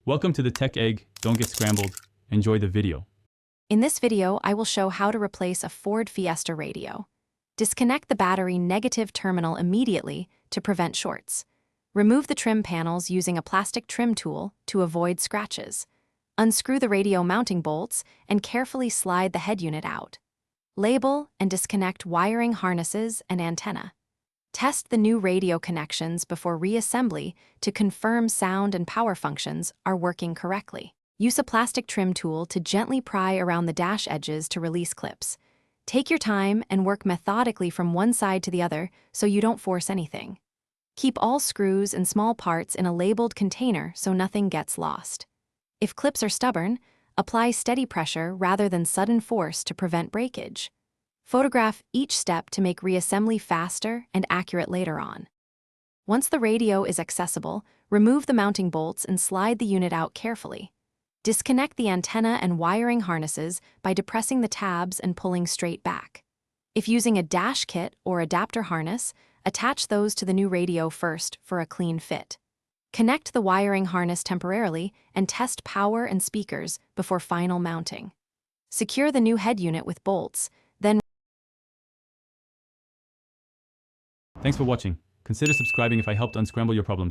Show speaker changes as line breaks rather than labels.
Welcome to the Tech Egg. Don't get scrambled. Enjoy the video.
In this video, I will show how to replace a Ford Fiesta radio. Disconnect the battery negative terminal immediately to prevent shorts. Remove the trim panels using a plastic trim tool to avoid scratches. Unscrew the radio mounting bolts and carefully slide the head unit out. Label and disconnect wiring harnesses and antenna. Test the new radio connections before reassembly to confirm sound and power functions are working correctly. Use a plastic trim tool to gently pry around the dash edges to release clips. Take your time and work methodically from one side to the other so you don't force anything. Keep all screws and small parts in a labeled container so nothing gets lost. If clips are stubborn, apply steady pressure rather than sudden force to prevent breakage. Photograph each step to make reassembly faster and accurate later on. Once the radio is accessible, remove the mounting bolts and slide the unit out carefully. Disconnect the antenna and wiring harnesses by depressing the tabs and pulling straight back. If using a dash kit or adapter harness, attach those to the new radio first for a clean fit. Connect the wiring harness temporarily and test power and speakers before final mounting. Secure the new head unit with bolts, then
Thanks for watching. Consider subscribing if I helped unscramble your problems.